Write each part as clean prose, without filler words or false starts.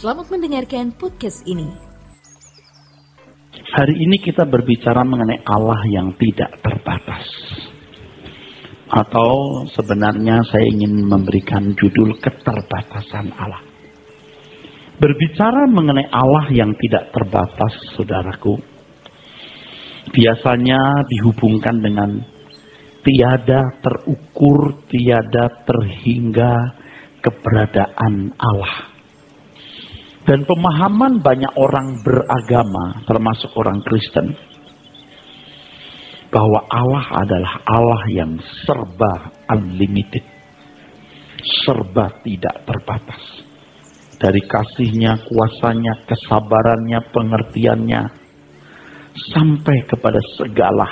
Selamat mendengarkan podcast ini. Hari ini kita berbicara mengenai Allah yang tidak terbatas. Atau sebenarnya saya ingin memberikan judul keterbatasan Allah. Berbicara mengenai Allah yang tidak terbatas, saudaraku, biasanya dihubungkan dengan tiada terukur, tiada terhingga keberadaan Allah. Dan pemahaman banyak orang beragama, termasuk orang Kristen, bahwa Allah adalah Allah yang serba unlimited, serba tidak terbatas. Dari kasihnya, kuasanya, kesabarannya, pengertiannya, sampai kepada segala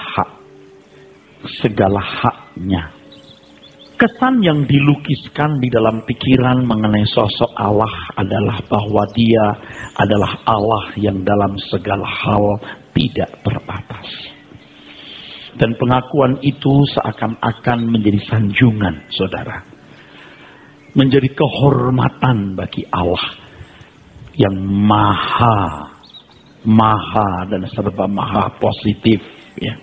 haknya. Kesan yang dilukiskan di dalam pikiran mengenai sosok Allah adalah bahwa Dia adalah Allah yang dalam segala hal tidak terbatas. Dan pengakuan itu seakan-akan menjadi sanjungan, saudara. Menjadi kehormatan bagi Allah yang maha dan serba maha positif. Ya.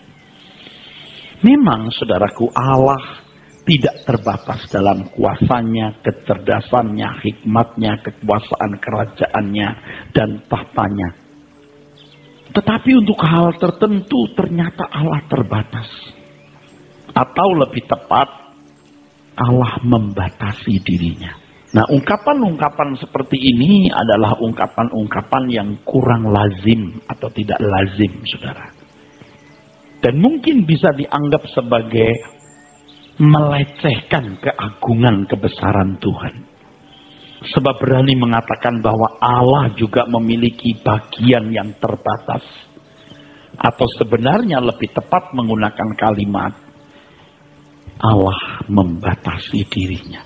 Memang, saudaraku, Allah tidak terbatas dalam kuasanya, kecerdasannya, hikmatnya, kekuasaan kerajaannya, dan tahtanya. Tetapi untuk hal tertentu ternyata Allah terbatas. Atau lebih tepat, Allah membatasi dirinya. Nah, ungkapan-ungkapan seperti ini adalah ungkapan-ungkapan yang kurang lazim atau tidak lazim, saudara. Dan mungkin bisa dianggap sebagai melecehkan keagungan kebesaran Tuhan. Sebab berani mengatakan bahwa Allah juga memiliki bagian yang terbatas. Atau sebenarnya lebih tepat menggunakan kalimat Allah membatasi dirinya.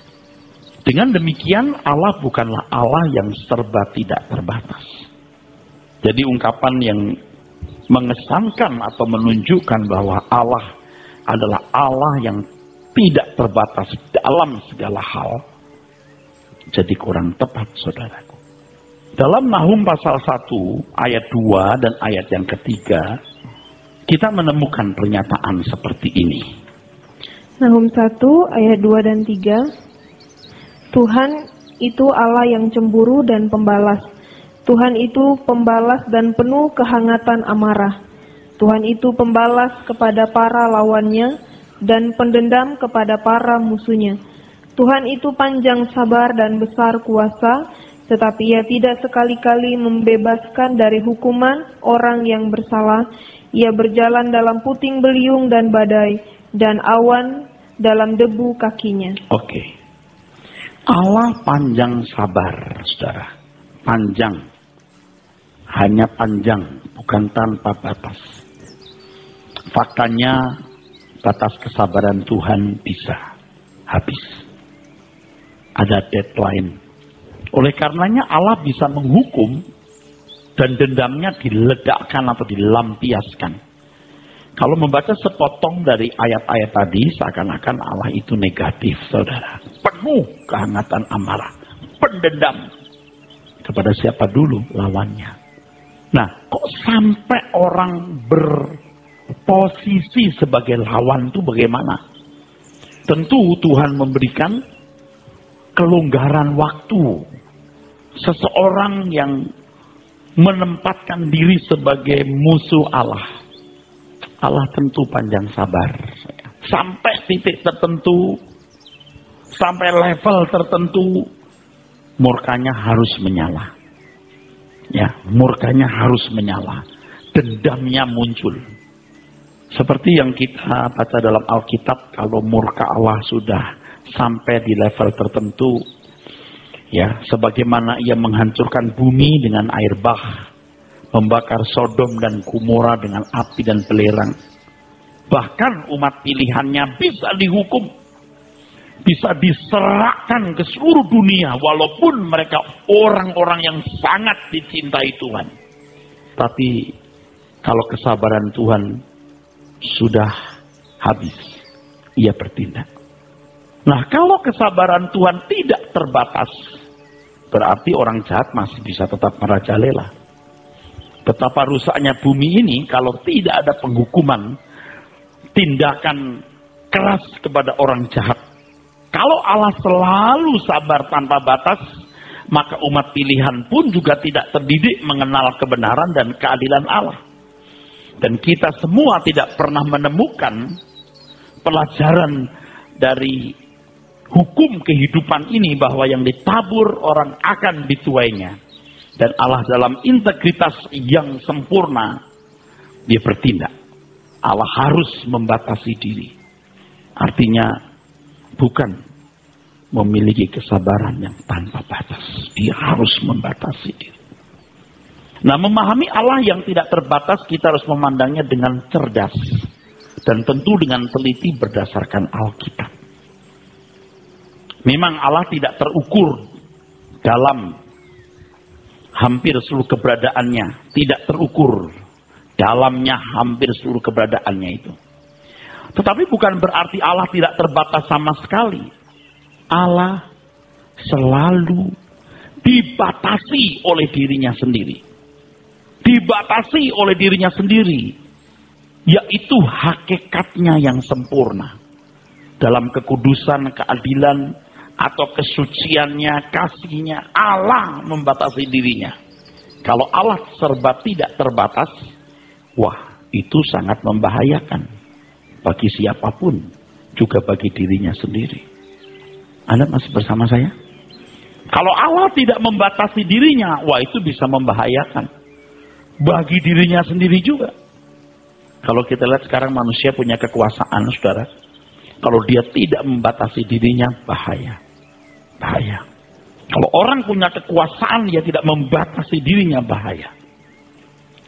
Dengan demikian Allah bukanlah Allah yang serba tidak terbatas. Jadi ungkapan yang mengesankan atau menunjukkan bahwa Allah adalah Allah yang tidak terbatas dalam segala hal, jadi kurang tepat, saudaraku. Dalam Nahum pasal 1 ayat 2 dan ayat yang ketiga, kita menemukan pernyataan seperti ini. Nahum 1 ayat 2 dan 3. Tuhan itu Allah yang cemburu dan pembalas. Tuhan itu pembalas dan penuh kehangatan amarah. Tuhan itu pembalas kepada para lawannya dan pendendam kepada para musuhnya. Tuhan itu panjang sabar dan besar kuasa, tetapi Ia tidak sekali-kali membebaskan dari hukuman orang yang bersalah. Ia berjalan dalam puting beliung dan badai, dan awan dalam debu kakinya. Oke. Allah panjang sabar, saudara. Panjang. Hanya panjang, bukan tanpa batas. Faktanya, batas kesabaran Tuhan bisa habis. Ada deadline. Oleh karenanya Allah bisa menghukum dan dendamnya diledakkan atau dilampiaskan. Kalau membaca sepotong dari ayat-ayat tadi, seakan-akan Allah itu negatif, saudara. Penuh kehangatan amarah, pendendam kepada siapa dulu lawannya. Nah, kok sampai orang posisi sebagai lawan itu bagaimana? Tentu Tuhan memberikan kelonggaran waktu. Seseorang yang menempatkan diri sebagai musuh Allah, Allah tentu panjang sabar. Sampai titik tertentu, sampai level tertentu, murkanya harus menyala. Ya, murkanya harus menyala. Dendamnya muncul. Seperti yang kita baca dalam Alkitab, kalau murka Allah sudah sampai di level tertentu, ya, sebagaimana Ia menghancurkan bumi dengan air bah, membakar Sodom dan Gomora dengan api dan belerang. Bahkan umat pilihannya bisa dihukum, bisa diserahkan ke seluruh dunia, walaupun mereka orang-orang yang sangat dicintai Tuhan. Tapi kalau kesabaran Tuhan sudah habis, Ia bertindak. Nah, kalau kesabaran Tuhan tidak terbatas, berarti orang jahat masih bisa tetap merajalela. Betapa rusaknya bumi ini kalau tidak ada penghukuman, tindakan keras kepada orang jahat. Kalau Allah selalu sabar tanpa batas, maka umat pilihan pun juga tidak terdidik mengenal kebenaran dan keadilan Allah. Dan kita semua tidak pernah menemukan pelajaran dari hukum kehidupan ini bahwa yang ditabur orang akan dituainya. Dan Allah dalam integritas yang sempurna, dia bertindak. Allah harus membatasi diri. Artinya bukan memiliki kesabaran yang tanpa batas. Dia harus membatasi diri. Nah, memahami Allah yang tidak terbatas, kita harus memandangnya dengan cerdas. Dan tentu dengan teliti berdasarkan Alkitab. Memang Allah tidak terukur dalam hampir seluruh keberadaannya. Tidak terukur dalamnya hampir seluruh keberadaannya itu. Tetapi bukan berarti Allah tidak terbatas sama sekali. Allah selalu dibatasi oleh dirinya sendiri. Dibatasi oleh dirinya sendiri. Yaitu hakikatnya yang sempurna. Dalam kekudusan, keadilan, atau kesuciannya, kasihnya, Allah membatasi dirinya. Kalau Allah serba tidak terbatas, wah, itu sangat membahayakan bagi siapapun, juga bagi dirinya sendiri. Anda masih bersama saya? Kalau Allah tidak membatasi dirinya, wah, itu bisa membahayakan bagi dirinya sendiri juga. Kalau kita lihat sekarang manusia punya kekuasaan, saudara. Kalau dia tidak membatasi dirinya, bahaya. Bahaya. Kalau orang punya kekuasaan, dia tidak membatasi dirinya, bahaya.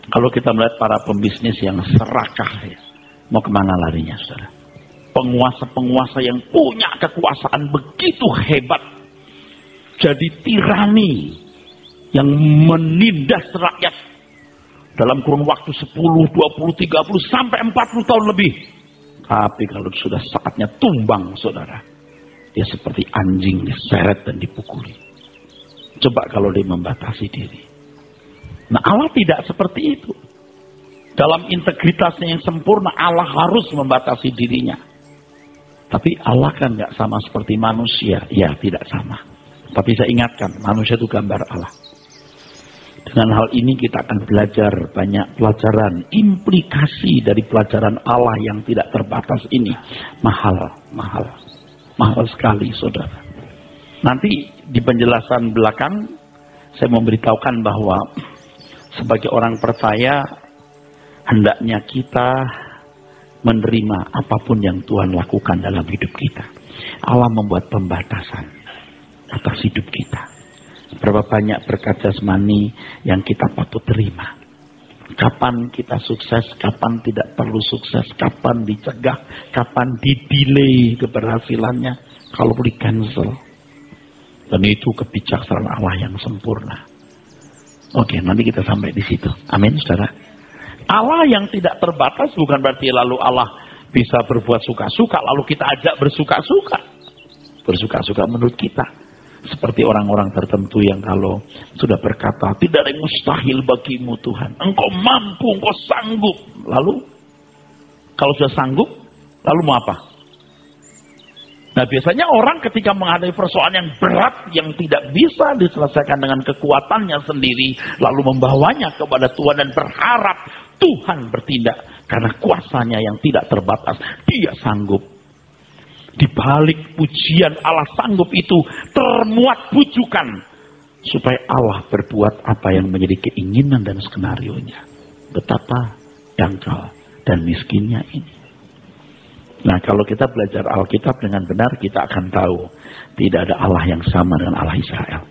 Kalau kita melihat para pembisnis yang serakah, ya, mau kemana larinya, saudara? Penguasa-penguasa yang punya kekuasaan begitu hebat, jadi tirani yang menindas rakyat dalam kurun waktu 10, 20, 30, sampai 40 tahun lebih. Tapi kalau sudah saatnya tumbang, saudara, dia seperti anjing diseret dan dipukuli. Coba kalau dia membatasi diri. Nah, Allah tidak seperti itu. Dalam integritasnya yang sempurna, Allah harus membatasi dirinya. Tapi Allah kan nggak sama seperti manusia. Ya, tidak sama. Tapi saya ingatkan, manusia itu gambar Allah. Dengan hal ini kita akan belajar banyak pelajaran, implikasi dari pelajaran Allah yang tidak terbatas ini. Mahal sekali, saudara. Nanti di penjelasan belakang, saya memberitahukan bahwa sebagai orang percaya, hendaknya kita menerima apapun yang Tuhan lakukan dalam hidup kita. Allah membuat pembatasan atas hidup kita. Berapa banyak berkat jasmani yang kita patut terima. Kapan kita sukses, kapan tidak perlu sukses, kapan dicegah, kapan didelay keberhasilannya, kalau di cancel. Dan itu kebijaksanaan Allah yang sempurna. Oke, nanti kita sampai di situ. Amin, saudara. Allah yang tidak terbatas bukan berarti lalu Allah bisa berbuat suka-suka, lalu kita ajak bersuka-suka. Bersuka-suka menurut kita. Seperti orang-orang tertentu yang kalau sudah berkata, tidak ada yang mustahil bagimu Tuhan. Engkau mampu, engkau sanggup. Lalu, kalau sudah sanggup, lalu mau apa? Nah, biasanya orang ketika menghadapi persoalan yang berat, yang tidak bisa diselesaikan dengan kekuatannya sendiri, lalu membawanya kepada Tuhan dan berharap Tuhan bertindak. Karena kuasanya yang tidak terbatas, dia sanggup. Di balik pujian Allah sanggup itu termuat bujukan supaya Allah berbuat apa yang menjadi keinginan dan skenarionya. Betapa dangkal dan miskinnya ini. Nah, kalau kita belajar Alkitab dengan benar, kita akan tahu tidak ada Allah yang sama dengan Allah Israel.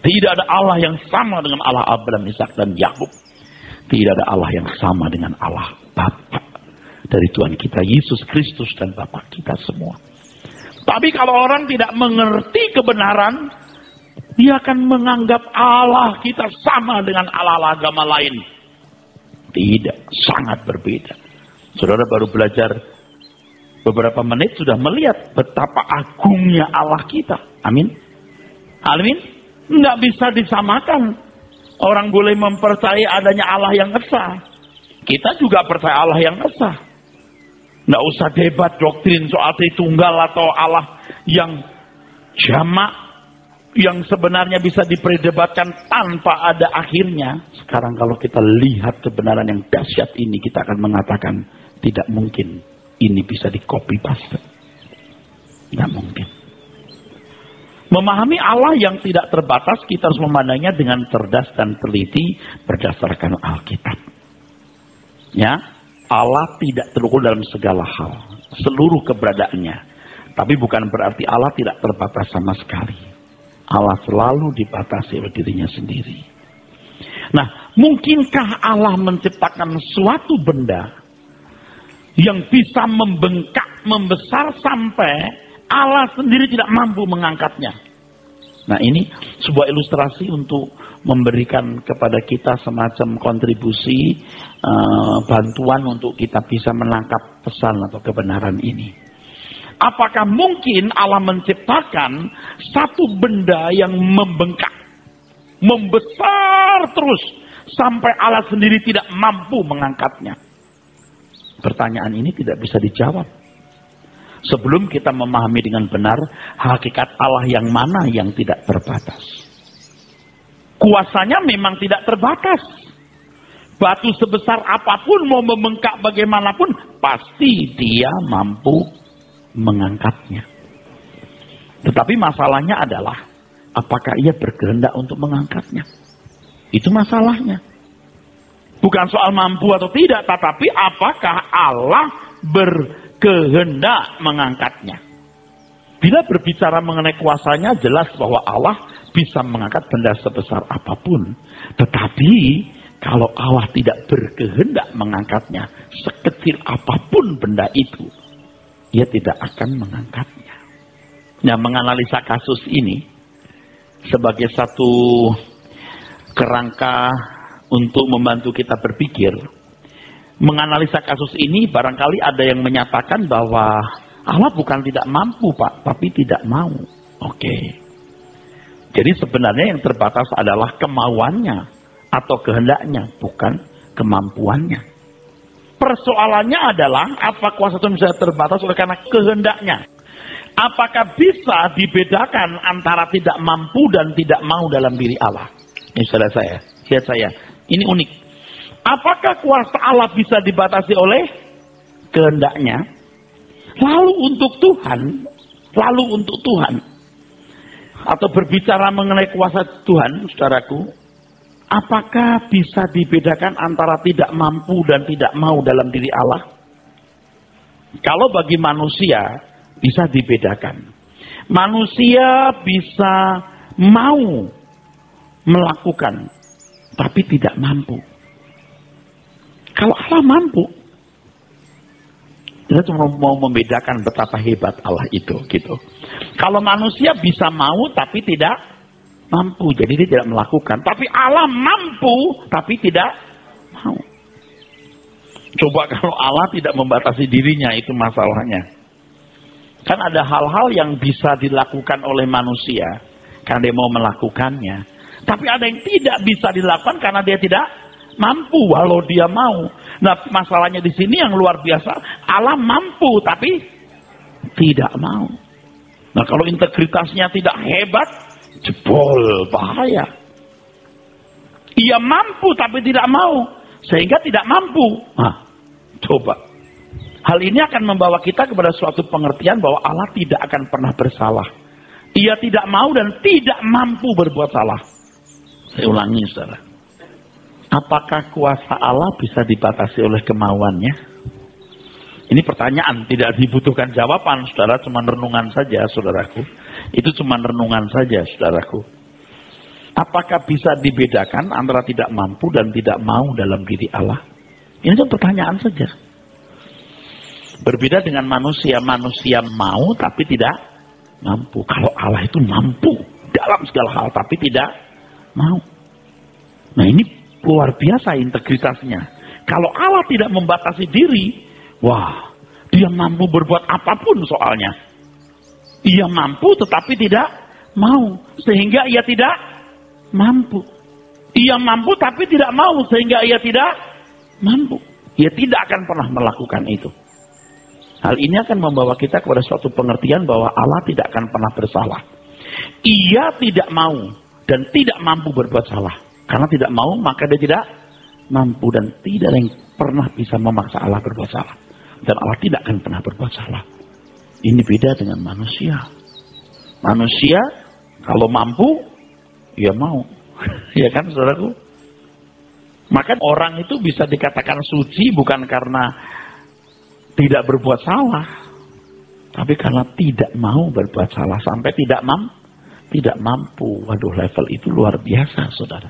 Tidak ada Allah yang sama dengan Allah Abraham, Ishak dan Yakub. Tidak ada Allah yang sama dengan Allah Bapa dari Tuhan kita Yesus Kristus dan Bapa kita semua. Tapi kalau orang tidak mengerti kebenaran, dia akan menganggap Allah kita sama dengan Allah agama lain. Tidak, sangat berbeda. Saudara baru belajar beberapa menit sudah melihat betapa agungnya Allah kita. Amin. Amin. Nggak bisa disamakan. Orang boleh mempercayai adanya Allah yang esa. Kita juga percaya Allah yang esa. Nggak usah debat doktrin soal Tritunggal atau Allah yang jamak, yang sebenarnya bisa diperdebatkan tanpa ada akhirnya. Sekarang kalau kita lihat kebenaran yang dahsyat ini, kita akan mengatakan tidak mungkin ini bisa di copy paste. Nggak mungkin. Memahami Allah yang tidak terbatas, kita harus memandangnya dengan cerdas dan teliti berdasarkan Alkitab. Ya, Allah tidak terukur dalam segala hal, seluruh keberadaannya. Tapi bukan berarti Allah tidak terbatas sama sekali. Allah selalu dibatasi oleh dirinya sendiri. Nah, mungkinkah Allah menciptakan suatu benda yang bisa membengkak, membesar sampai Allah sendiri tidak mampu mengangkatnya? Nah, ini sebuah ilustrasi untuk memberikan kepada kita semacam kontribusi, bantuan untuk kita bisa menangkap pesan atau kebenaran ini. Apakah mungkin Allah menciptakan satu benda yang membengkak, membesar terus sampai Allah sendiri tidak mampu mengangkatnya? Pertanyaan ini tidak bisa dijawab sebelum kita memahami dengan benar hakikat Allah yang mana yang tidak terbatas. Kuasanya memang tidak terbatas. Batu sebesar apapun mau membengkak bagaimanapun, pasti dia mampu mengangkatnya. Tetapi masalahnya adalah, apakah ia berkehendak untuk mengangkatnya? Itu masalahnya. Bukan soal mampu atau tidak, tetapi apakah Allah berkehendak mengangkatnya. Bila berbicara mengenai kuasanya, jelas bahwa Allah bisa mengangkat benda sebesar apapun. Tetapi kalau Allah tidak berkehendak mengangkatnya, sekecil apapun benda itu, ia tidak akan mengangkatnya. Nah, menganalisa kasus ini sebagai satu kerangka untuk membantu kita berpikir. Menganalisa kasus ini, barangkali ada yang menyatakan bahwa Allah bukan tidak mampu, Pak, tapi tidak mau. Oke. Jadi sebenarnya yang terbatas adalah kemauannya atau kehendaknya, bukan kemampuannya. Persoalannya adalah, apa kuasa Tuhan bisa terbatas oleh karena kehendaknya? Apakah bisa dibedakan antara tidak mampu dan tidak mau dalam diri Allah? Ini saudara saya, lihat saya. Ini unik. Apakah kuasa Allah bisa dibatasi oleh kehendaknya? Lalu untuk Tuhan, atau berbicara mengenai kuasa Tuhan, saudaraku, apakah bisa dibedakan antara tidak mampu dan tidak mau dalam diri Allah? Kalau bagi manusia, bisa dibedakan. Manusia bisa mau melakukan, tapi tidak mampu. Kalau Allah mampu, kita cuma mau membedakan betapa hebat Allah itu, gitu. Kalau manusia bisa mau tapi tidak mampu, jadi dia tidak melakukan. Tapi Allah mampu tapi tidak mau. Coba kalau Allah tidak membatasi dirinya, itu masalahnya. Kan ada hal-hal yang bisa dilakukan oleh manusia karena dia mau melakukannya. Tapi ada yang tidak bisa dilakukan karena dia tidak mampu walau dia mau. Nah, masalahnya di sini yang luar biasa, Allah mampu tapi tidak mau. Nah, kalau integritasnya tidak hebat, jebol, bahaya. Ia mampu tapi tidak mau, sehingga tidak mampu. Nah, coba. Hal ini akan membawa kita kepada suatu pengertian bahwa Allah tidak akan pernah bersalah. Ia tidak mau dan tidak mampu berbuat salah. Saya ulangi, saudara. Apakah kuasa Allah bisa dibatasi oleh kemauannya? Ini pertanyaan, tidak dibutuhkan jawaban, saudara. Cuma renungan saja, saudaraku. Itu cuma renungan saja, saudaraku. Apakah bisa dibedakan antara tidak mampu dan tidak mau dalam diri Allah? Ini kan pertanyaan saja. Berbeda dengan manusia. Manusia mau tapi tidak mampu. Kalau Allah itu mampu dalam segala hal tapi tidak mau. Nah, ini luar biasa integritasnya. Kalau Allah tidak membatasi diri, wah, dia mampu berbuat apapun soalnya. Ia mampu tetapi tidak mau. Sehingga ia tidak mampu. Ia mampu tapi tidak mau, sehingga ia tidak mampu. Ia tidak akan pernah melakukan itu. Hal ini akan membawa kita kepada suatu pengertian bahwa Allah tidak akan pernah bersalah. Ia tidak mau dan tidak mampu berbuat salah. Karena tidak mau, maka dia tidak mampu, dan tidak ada yang pernah bisa memaksa Allah berbuat salah. Dan Allah tidak akan pernah berbuat salah. Ini beda dengan manusia. Manusia kalau mampu, ya mau. Ya kan, saudaraku? Maka orang itu bisa dikatakan suci bukan karena tidak berbuat salah, tapi karena tidak mau berbuat salah sampai tidak mampu. Waduh, level itu luar biasa, saudara.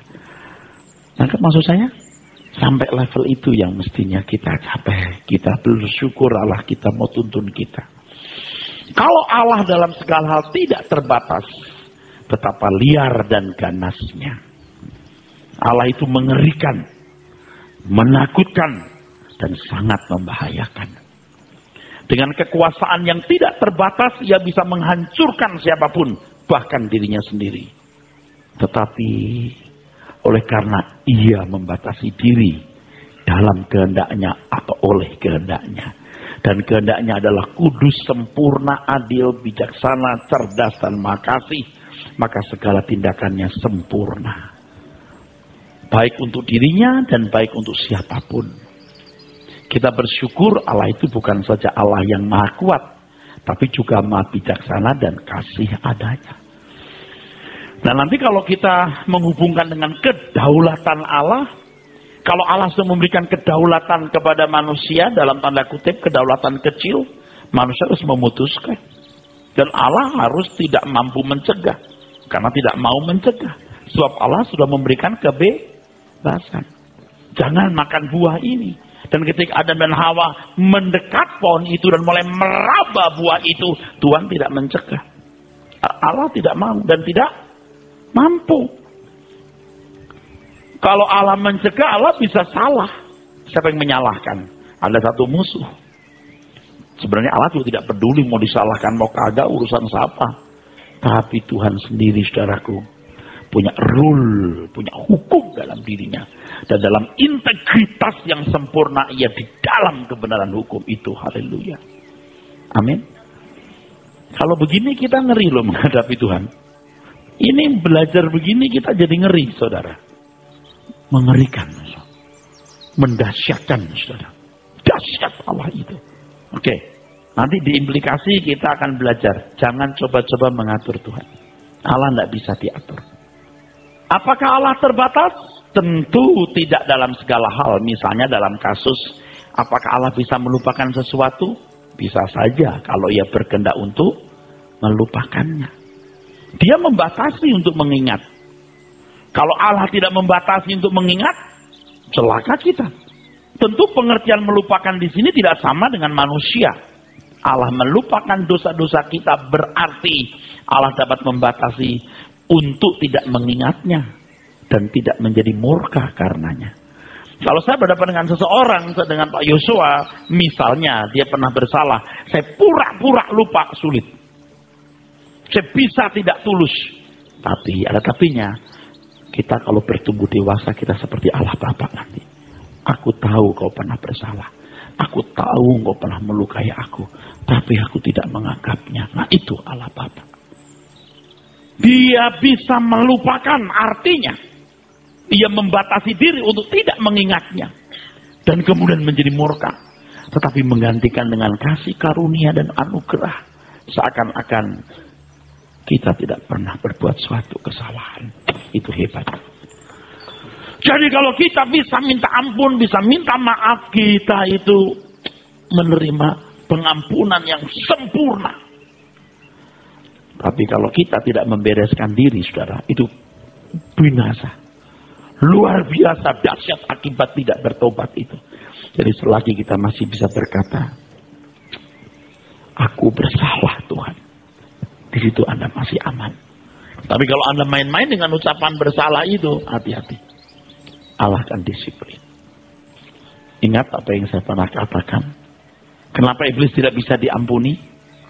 Nangkep maksud saya? Sampai level itu yang mestinya kita capai. Kita bersyukur Allah kita mau tuntun kita. Kalau Allah dalam segala hal tidak terbatas, betapa liar dan ganasnya. Allah itu mengerikan, menakutkan, dan sangat membahayakan. Dengan kekuasaan yang tidak terbatas, ia bisa menghancurkan siapapun, bahkan dirinya sendiri. Tetapi oleh karena ia membatasi diri dalam kehendaknya atau oleh kehendaknya, dan kehendaknya adalah kudus, sempurna, adil, bijaksana, cerdas, dan makasih, maka segala tindakannya sempurna, baik untuk dirinya dan baik untuk siapapun. Kita bersyukur Allah itu bukan saja Allah yang maha kuat, tapi juga maha bijaksana dan kasih adanya. Dan nanti kalau kita menghubungkan dengan kedaulatan Allah, kalau Allah sudah memberikan kedaulatan kepada manusia, dalam tanda kutip kedaulatan kecil, manusia harus memutuskan. Dan Allah harus tidak mampu mencegah, karena tidak mau mencegah. Sebab Allah sudah memberikan kebebasan. Jangan makan buah ini. Dan ketika Adam dan Hawa mendekat pohon itu dan mulai meraba buah itu, Tuhan tidak mencegah. Allah tidak mau dan tidak mampu. Kalau Allah mencegah, Allah bisa salah. Siapa yang menyalahkan? Ada satu musuh. Sebenarnya Allah juga tidak peduli mau disalahkan, mau kagak, urusan siapa. Tapi Tuhan sendiri, saudaraku, punya rule, punya hukum dalam dirinya. Dan dalam integritas yang sempurna, ia di dalam kebenaran hukum itu. Haleluya. Amin. Kalau begini kita ngeri loh menghadapi Tuhan. Ini belajar begini kita jadi ngeri, saudara. Mengerikan, mendahsyatkan, saudara. Dahsyat Allah itu. Oke, nanti diimplikasi kita akan belajar. Jangan coba-coba mengatur Tuhan. Allah tidak bisa diatur. Apakah Allah terbatas? Tentu tidak dalam segala hal. Misalnya dalam kasus, apakah Allah bisa melupakan sesuatu? Bisa saja kalau ia berkehendak untuk melupakannya. Dia membatasi untuk mengingat. Kalau Allah tidak membatasi untuk mengingat, celaka kita. Tentu pengertian melupakan di sini tidak sama dengan manusia. Allah melupakan dosa-dosa kita berarti Allah dapat membatasi untuk tidak mengingatnya dan tidak menjadi murka karenanya. Kalau saya berhadapan dengan seseorang, dengan Pak Yosua, misalnya dia pernah bersalah, saya pura-pura lupa, sulit. Saya bisa tidak tulus, tapi ada tapinya. Kita kalau bertumbuh dewasa, kita seperti Allah Bapa nanti. Aku tahu kau pernah bersalah. Aku tahu kau pernah melukai aku. Tapi aku tidak menganggapnya. Nah itu Allah Bapa. Dia bisa melupakan, artinya dia membatasi diri untuk tidak mengingatnya. Dan kemudian menjadi murka. Tetapi menggantikan dengan kasih karunia dan anugerah. Seakan-akan kita tidak pernah berbuat suatu kesalahan. Itu hebat. Jadi kalau kita bisa minta ampun, bisa minta maaf, kita itu menerima pengampunan yang sempurna. Tapi kalau kita tidak membereskan diri, saudara, itu binasa. Luar biasa dahsyat akibat tidak bertobat itu. Jadi selagi kita masih bisa berkata, aku bersalah Tuhan. Di situ Anda masih aman. Tapi kalau Anda main-main dengan ucapan bersalah itu, hati-hati. Allah akan disiplin. Ingat apa yang saya pernah katakan. Kenapa iblis tidak bisa diampuni?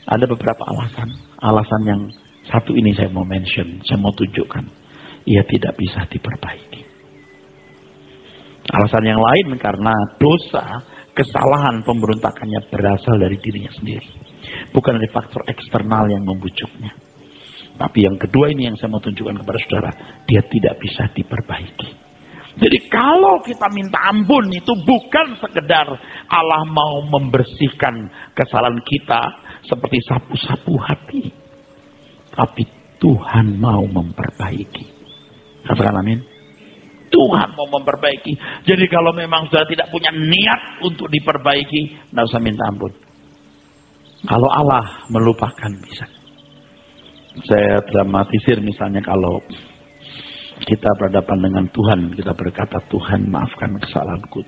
Ada beberapa alasan. Alasan yang satu ini saya mau mention, saya mau tunjukkan. ia tidak bisa diperbaiki. Alasan yang lain karena dosa, kesalahan, pemberontakannya berasal dari dirinya sendiri. Bukan dari faktor eksternal yang membujuknya. Tapi yang kedua ini yang saya mau tunjukkan kepada saudara, dia tidak bisa diperbaiki. Jadi kalau kita minta ampun itu bukan sekedar Allah mau membersihkan kesalahan kita seperti sapu-sapu hati. Tapi Tuhan mau memperbaiki. Katakan amin. Tuhan mau memperbaiki. Jadi kalau memang sudah tidak punya niat untuk diperbaiki, tidak usah minta ampun. Kalau Allah melupakan bisa. Saya dramatisir misalnya kalau kita berhadapan dengan Tuhan, kita berkata, Tuhan maafkan kesalahanku.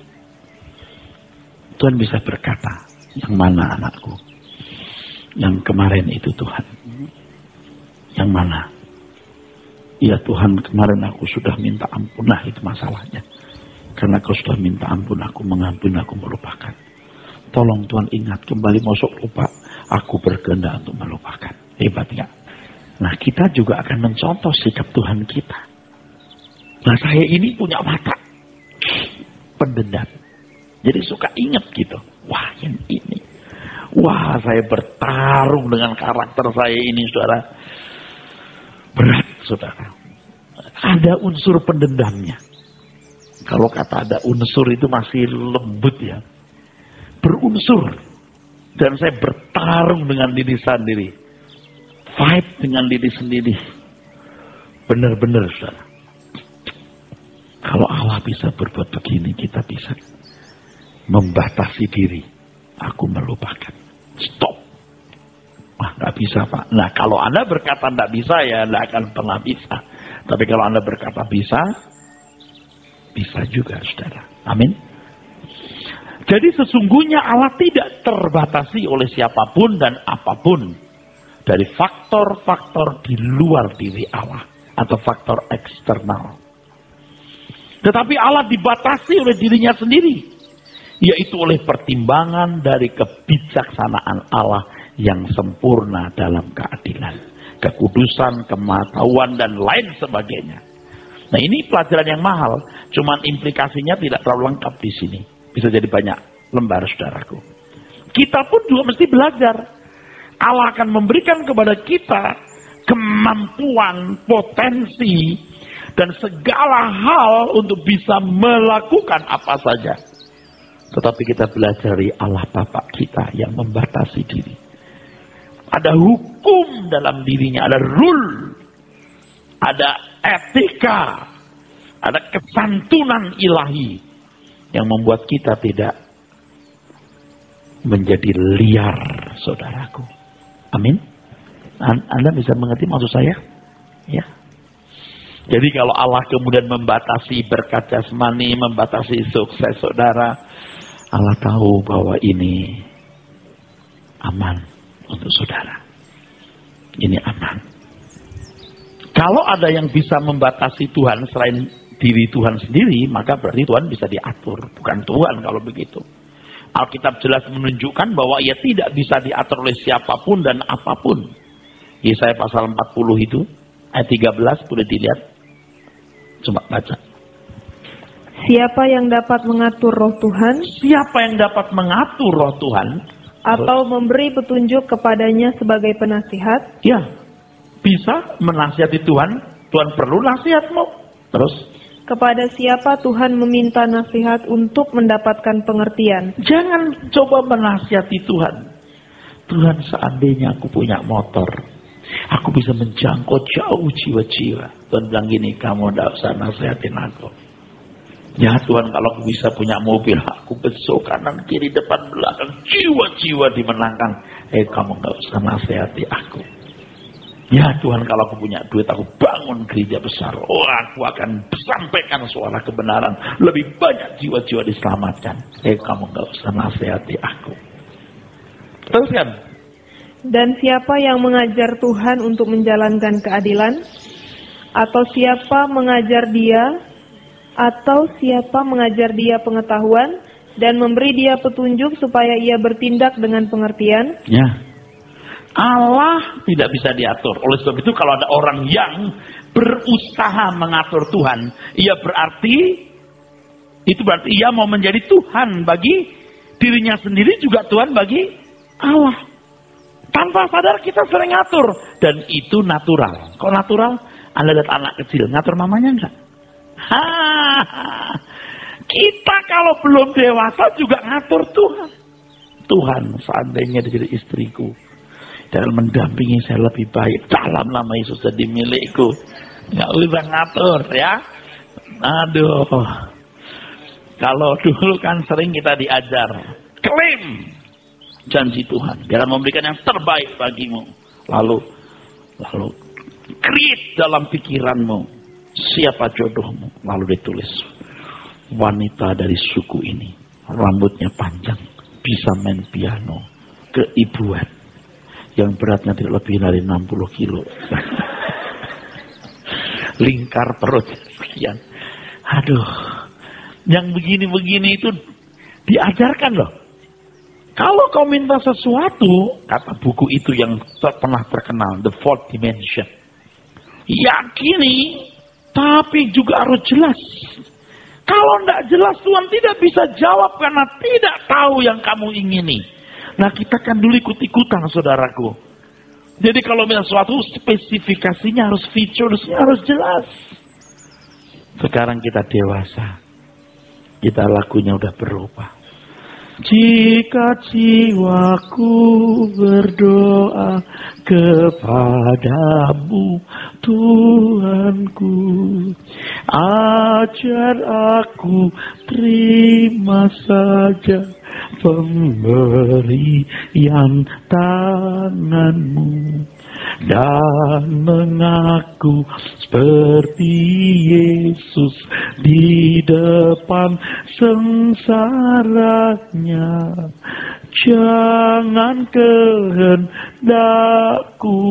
Tuhan bisa berkata, yang mana anakku? Yang kemarin itu Tuhan. Yang mana? Ya Tuhan, kemarin aku sudah minta ampun. Nah itu masalahnya. Karena kau sudah minta ampun, aku mengampuni, aku melupakan. Tolong Tuhan ingat kembali, masuk lupa. Aku berkehendak untuk melupakan. Hebat gak? Nah kita juga akan mencontoh sikap Tuhan kita. Nah saya ini punya mata pendendam. Jadi suka ingat gitu. Wah yang ini. Wah saya bertarung dengan karakter saya ini saudara. Berat saudara. Ada unsur pendendamnya. Kalau kata ada unsur itu masih lembut ya. Berunsur. Dan saya bertarung dengan diri sendiri. Fight dengan diri sendiri. Benar-benar saudara. Kalau Allah bisa berbuat begini, kita bisa membatasi diri. Aku melupakan. Stop. Wah, nggak bisa Pak. Nah, kalau Anda berkata nggak bisa, ya nggak akan pernah bisa. Tapi kalau Anda berkata bisa, bisa juga, saudara. Amin. Jadi sesungguhnya Allah tidak terbatasi oleh siapapun dan apapun dari faktor-faktor di luar diri Allah atau faktor eksternal. Tetapi Allah dibatasi oleh dirinya sendiri. Yaitu oleh pertimbangan dari kebijaksanaan Allah yang sempurna dalam keadilan. Kekudusan, kemahatauan, dan lain sebagainya. Nah ini pelajaran yang mahal. Cuman implikasinya tidak terlalu lengkap di sini. Bisa jadi banyak lembar saudaraku. Kita pun juga mesti belajar. Allah akan memberikan kepada kita kemampuan, potensi, dan segala hal untuk bisa melakukan apa saja. Tetapi kita belajar dari Allah Bapa kita yang membatasi diri. Ada hukum dalam dirinya, ada rule, ada etika, ada kesantunan ilahi yang membuat kita tidak menjadi liar, saudaraku. Amin. Anda bisa mengerti maksud saya? Ya. Jadi kalau Allah kemudian membatasi berkat jasmani, membatasi sukses saudara, Allah tahu bahwa ini aman untuk saudara. Ini aman. Kalau ada yang bisa membatasi Tuhan selain diri Tuhan sendiri, maka berarti Tuhan bisa diatur. Bukan Tuhan kalau begitu. Alkitab jelas menunjukkan bahwa ia tidak bisa diatur oleh siapapun dan apapun. Yesaya pasal 40 itu, ayat 13 boleh dilihat. Coba baca. Siapa yang dapat mengatur roh Tuhan? Siapa yang dapat mengatur roh Tuhan? Atau memberi petunjuk kepadanya sebagai penasihat? Ya, bisa menasihati Tuhan. Tuhan perlu nasihatmu. Terus? Kepada siapa Tuhan meminta nasihat untuk mendapatkan pengertian? Jangan coba menasihati Tuhan. Tuhan, seandainya aku punya motor, aku bisa menjangkau jauh jiwa-jiwa. Tuhan bilang gini, kamu tidak usah nasihatin aku. Ya Tuhan, kalau aku bisa punya mobil, aku besok kanan kiri depan belakang, jiwa-jiwa dimenangkan. Kamu tidak usah nasihati aku. Ya Tuhan, kalau aku punya duit, aku bangun gereja besar. Oh, aku akan sampaikan suara kebenaran. Lebih banyak jiwa-jiwa diselamatkan. Kamu tidak usah nasihati aku. Teruskan. Dan siapa yang mengajar Tuhan untuk menjalankan keadilan? Atau siapa mengajar dia? Atau siapa mengajar dia pengetahuan dan memberi dia petunjuk supaya ia bertindak dengan pengertian? Ya. Allah tidak bisa diatur. Oleh sebab itu kalau ada orang yang berusaha mengatur Tuhan, itu berarti ia mau menjadi Tuhan bagi dirinya sendiri, juga Tuhan bagi Allah. Tanpa sadar kita sering ngatur, dan itu natural. Kok natural? Anda lihat anak kecil ngatur mamanya enggak? Kita kalau belum dewasa juga ngatur Tuhan. Tuhan, seandainya dia jadi istriku, dalam mendampingi saya lebih baik, dalam nama Yesus jadi milikku. Nggak usah ngatur ya. Aduh. Kalau dulu kan sering kita diajar, klaim janji Tuhan, dia akan memberikan yang terbaik bagimu. Lalu create dalam pikiranmu siapa jodohmu. Lalu ditulis, wanita dari suku ini, rambutnya panjang, bisa main piano, keibuan, yang beratnya tidak lebih dari 60 kilo. Lingkar perut sekian. Aduh, yang begini-begini itu diajarkan loh. Kalau kau minta sesuatu, kata buku itu yang pernah terkenal, The Fourth Dimension, yakini, tapi juga harus jelas. Kalau tidak jelas, Tuhan tidak bisa jawab karena tidak tahu yang kamu ingini. Nah, kita kan dulu ikut-ikutan, saudaraku. Jadi kalau minta sesuatu, spesifikasinya harus, featuresnya harus jelas. Sekarang kita dewasa, kita lagunya udah berubah. Jika jiwaku berdoa kepadamu, Tuhanku, ajar aku terima saja pemberian tanganmu, dan mengaku seperti Yesus di depan sengsaranya. Jangan kehendakku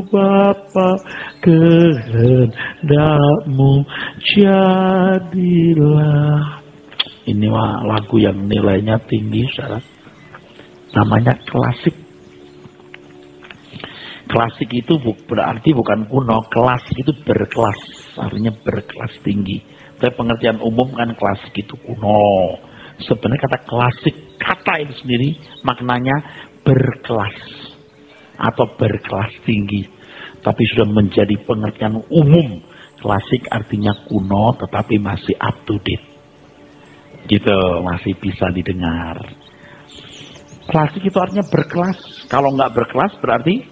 Bapa, kehendakmu jadilah. Ini mah lagu yang nilainya tinggi, saudara. Namanya klasik. Klasik itu berarti bukan kuno, klasik itu berkelas, artinya berkelas tinggi. Tapi pengertian umum kan klasik itu kuno. Sebenarnya kata klasik, kata itu sendiri maknanya berkelas atau berkelas tinggi. Tapi sudah menjadi pengertian umum. Klasik artinya kuno tetapi masih up to date. Gitu, masih bisa didengar. Klasik itu artinya berkelas. Kalau nggak berkelas berarti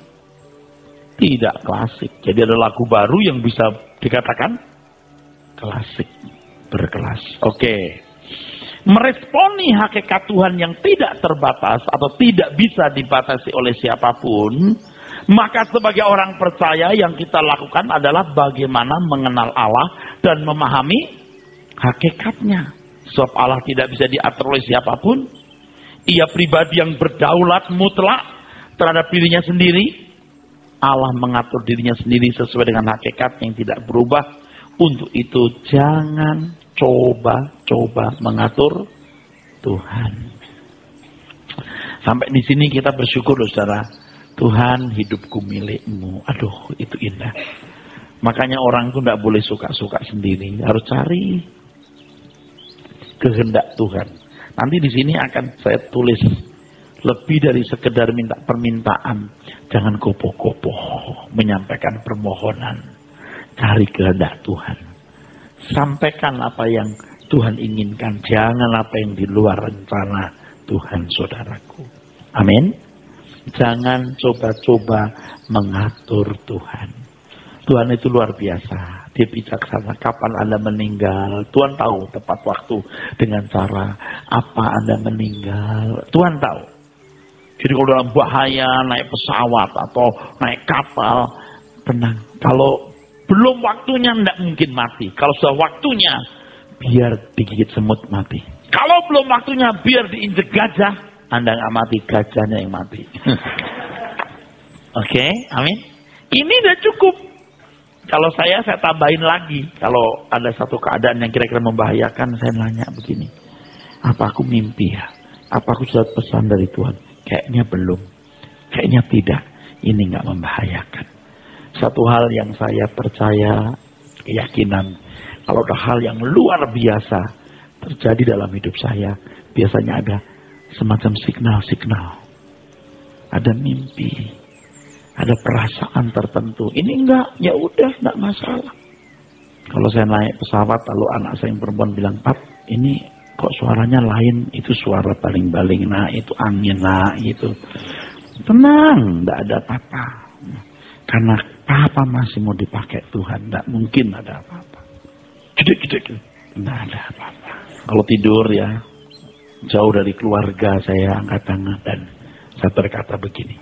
tidak klasik. Jadi ada lagu baru yang bisa dikatakan klasik, berkelas. Oke. Meresponi hakikat Tuhan yang tidak terbatas atau tidak bisa dibatasi oleh siapapun, maka sebagai orang percaya yang kita lakukan adalah bagaimana mengenal Allah dan memahami hakikatnya. Sebab Allah tidak bisa diatur oleh siapapun. Ia pribadi yang berdaulat mutlak terhadap dirinya sendiri. Allah mengatur dirinya sendiri sesuai dengan hakikat yang tidak berubah. Untuk itu jangan coba-coba mengatur Tuhan. Sampai di sini kita bersyukur loh, saudara. Tuhan, hidupku milikmu. Aduh, itu indah. Makanya orang itu tidak boleh suka-suka sendiri. Harus cari kehendak Tuhan. Nanti di sini akan saya tulis lebih dari sekedar minta permintaan. Jangan kopoh-kopoh menyampaikan permohonan. Cari kehendak Tuhan. Sampaikan apa yang Tuhan inginkan. Jangan apa yang di luar rencana Tuhan, saudaraku. Amin. Jangan coba-coba mengatur Tuhan. Tuhan itu luar biasa. Dia bijaksana. Kapan Anda meninggal, Tuhan tahu tepat waktu dengan cara apa Anda meninggal. Tuhan tahu. Jadi kalau dalam bahaya naik pesawat atau naik kapal, tenang. Kalau belum waktunya tidak mungkin mati. Kalau sudah waktunya, biar digigit semut mati. Kalau belum waktunya, biar diinjek gajah, Anda nggak mati, gajahnya yang mati. Oke, amin. Ini udah cukup. Kalau saya tambahin lagi. Kalau ada satu keadaan yang kira-kira membahayakan, saya nanya begini. Apa aku mimpi ya? Apa aku sudah pesan dari Tuhan? Kayaknya belum. Kayaknya tidak. ini nggak membahayakan. Satu hal yang saya percaya, keyakinan, kalau ada hal yang luar biasa terjadi dalam hidup saya, biasanya ada semacam signal-signal. Ada mimpi, ada perasaan tertentu. Ini enggak, ya udah, enggak masalah. Kalau saya naik pesawat, lalu anak saya yang perempuan bilang, "Pap, ini kok suaranya lain, itu suara baling-baling, nah itu angin, nah itu." Tenang, enggak ada apa-apa. Karena Papa masih mau dipakai Tuhan, enggak mungkin ada apa-apa. Gede-gede, enggak ada apa-apa. Kalau tidur ya, jauh dari keluarga saya angkat tangan dan saya berkata begini,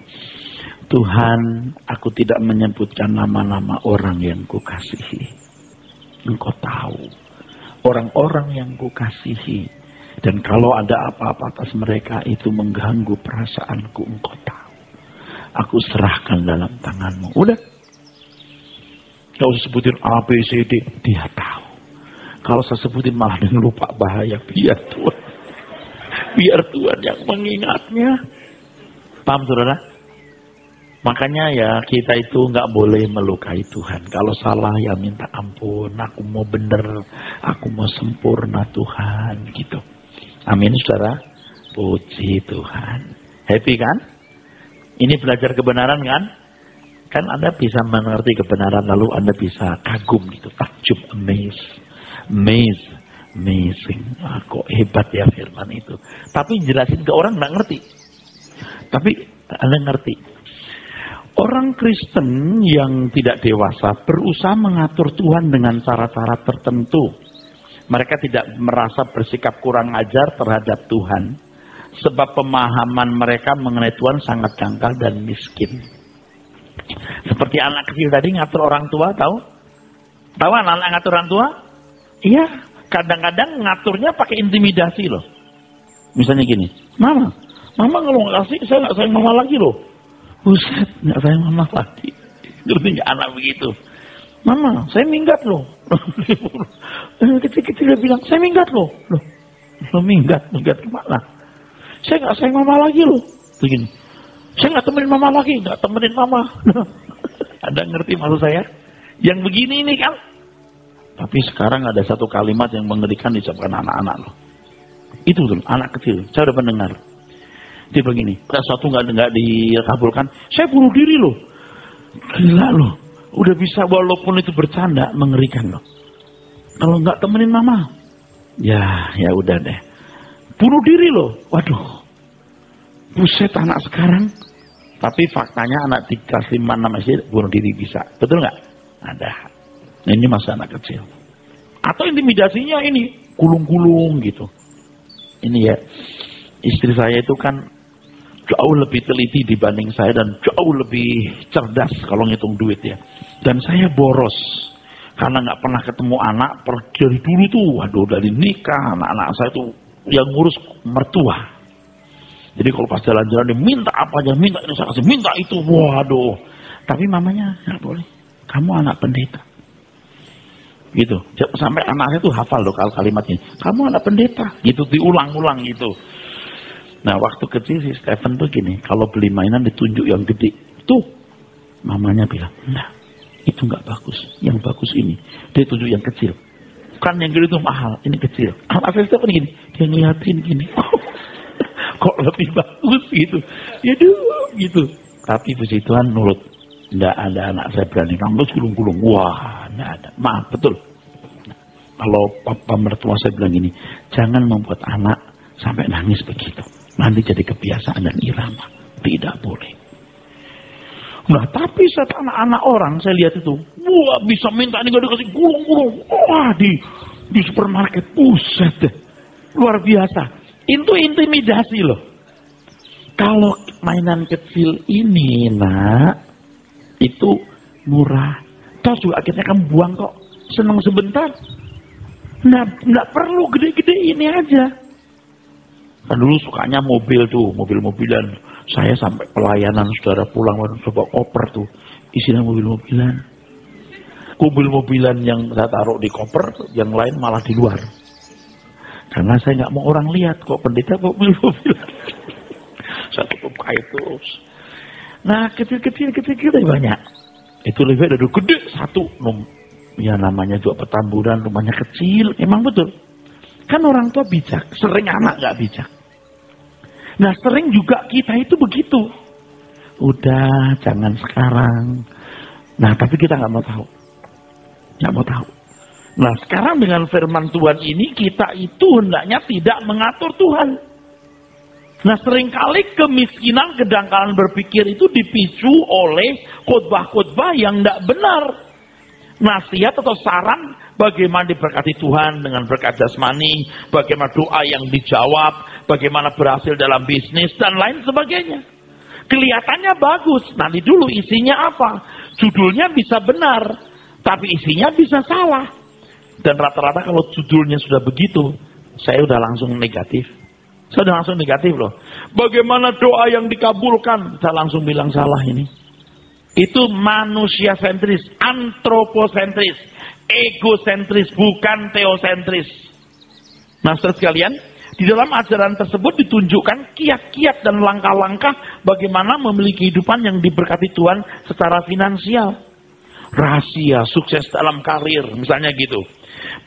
"Tuhan, aku tidak menyebutkan nama-nama orang yang kukasihi. Engkau tahu orang-orang yang kukasihi. Dan kalau ada apa-apa atas mereka itu mengganggu perasaanku, Engkau tahu. Aku serahkan dalam tangan-Mu." Udah. Gak usah sebutin A, B, C, D. Dia tahu. Kalau saya sebutin malah dia lupa, bahaya. Biar Tuhan. Biar Tuhan yang mengingatnya. Paham saudara? Makanya ya kita itu nggak boleh melukai Tuhan. Kalau salah ya minta ampun. Aku mau bener, aku mau sempurna Tuhan, gitu. Amin saudara. Puji Tuhan. Happy kan? Ini belajar kebenaran kan? Kan Anda bisa mengerti kebenaran lalu Anda bisa kagum gitu, takjub, amazing. Kok hebat ya firman itu. Tapi jelasin ke orang nggak ngerti. Tapi Anda ngerti. Orang Kristen yang tidak dewasa berusaha mengatur Tuhan dengan cara-cara tertentu. Mereka tidak merasa bersikap kurang ajar terhadap Tuhan. Sebab pemahaman mereka mengenai Tuhan sangat dangkal dan miskin. Seperti anak kecil tadi ngatur orang tua, tahu? Tahu anak-anak ngatur orang tua? Iya, kadang-kadang ngaturnya pakai intimidasi loh. Misalnya gini, Mama kalau nggak kasih, saya nggak sayang Mama lagi loh. Buset, nggak sayang Mama lagi. Ngerti nggak anak begitu? Mama, saya minggat loh. Kecil-kecil dia bilang, saya minggat loh. Lo minggat kemana? Saya nggak sayang Mama lagi loh. Begini, saya nggak temenin Mama lagi, nggak temenin Mama. Ada ngerti maksud saya? Yang begini ini kan. Tapi sekarang ada satu kalimat yang mengerikan diucapkan anak-anak loh. Itu tuh anak kecil. Saya udah mendengar. Dia begini, ada sesuatu nggak dikabulkan, saya bunuh diri loh. Gila loh. Udah bisa walaupun itu bercanda, mengerikan loh. Kalau nggak temenin Mama, ya udah deh. Bunuh diri loh. Waduh. Buset anak sekarang. Tapi faktanya anak 3, 5, 6 SD bunuh diri bisa. Betul nggak? Ada. Nah, ini masa anak kecil. Atau intimidasinya ini gulung-gulung gitu. Ini ya, istri saya itu kan jauh lebih teliti dibanding saya dan jauh lebih cerdas kalau ngitung duit ya. Dan saya boros karena nggak pernah ketemu anak. Dari dulu tuh, waduh, dari nikah anak-anak saya tuh yang ngurus mertua. Jadi kalau pas jalan-jalan dia minta apa aja, minta ini saya kasih, minta itu, waduh. Tapi mamanya nggak boleh. Kamu anak pendeta. Gitu. Sampai anaknya tuh hafal loh kalimatnya. Kamu anak pendeta. Gitu diulang-ulang gitu. Nah waktu kecil si Stephen tuh gini, kalau beli mainan ditunjuk yang gede. Tuh. Mamanya bilang, nah itu nggak bagus. Yang bagus ini. Dia tunjuk yang kecil. Kan yang gede itu mahal, ini kecil. Anak Stephen gini, dia ngeliatin gini. Kok lebih bagus gitu. Ya gitu. Tapi puji Tuhan nurut. Nggak ada anak saya berani nangis gulung-gulung. Wah, nggak ada. Maaf, betul. Kalau papa mertua saya bilang gini, jangan membuat anak sampai nangis begitu. Nanti jadi kebiasaan dan irama. Tidak boleh. Nah, tapi saat anak-anak orang saya lihat itu, wah bisa minta ini nggak dikasih gulung-gulung. Wah di supermarket, buset deh. Luar biasa. Itu intimidasi loh. Kalau mainan kecil ini, nak, itu murah. Toh juga akhirnya kamu buang kok. Senang sebentar. Nah, nggak perlu gede-gede ini aja. Kan dulu sukanya mobil tuh, mobil-mobilan. Saya sampai pelayanan saudara pulang coba koper tuh, isinya mobil-mobilan. Mobil-mobilan yang saya taruh di koper, yang lain malah di luar. Karena saya nggak mau orang lihat kok pendeta kok mobil-mobilan. Saya tutup kait terus. Nah, kecil-kecil banyak. Itu lebih dari gede satu. Ya namanya juga petamburan, rumahnya kecil. Emang betul. Kan orang tua bijak, sering anak nggak bijak. Nah, sering juga kita itu begitu. Udah, jangan sekarang. Nah, tapi kita nggak mau tahu. Nggak mau tahu. Nah, sekarang dengan firman Tuhan ini, kita itu hendaknya tidak mengatur Tuhan. Nah, seringkali kemiskinan, kedangkalan berpikir itu dipicu oleh khotbah-khotbah yang tidak benar. Nasihat atau saran bagaimana diberkati Tuhan dengan berkat jasmani, bagaimana doa yang dijawab, bagaimana berhasil dalam bisnis, dan lain sebagainya. Kelihatannya bagus, nanti dulu isinya apa? Judulnya bisa benar, tapi isinya bisa salah. Dan rata-rata kalau judulnya sudah begitu, saya udah langsung negatif. Saya udah langsung negatif loh. Bagaimana doa yang dikabulkan? Saya langsung bilang salah ini. Itu manusia sentris, antroposentris, egosentris, bukan teosentris. Nah, saudara sekalian, di dalam ajaran tersebut ditunjukkan kiat-kiat dan langkah-langkah bagaimana memiliki kehidupan yang diberkati Tuhan secara finansial. Rahasia sukses dalam karir, misalnya gitu.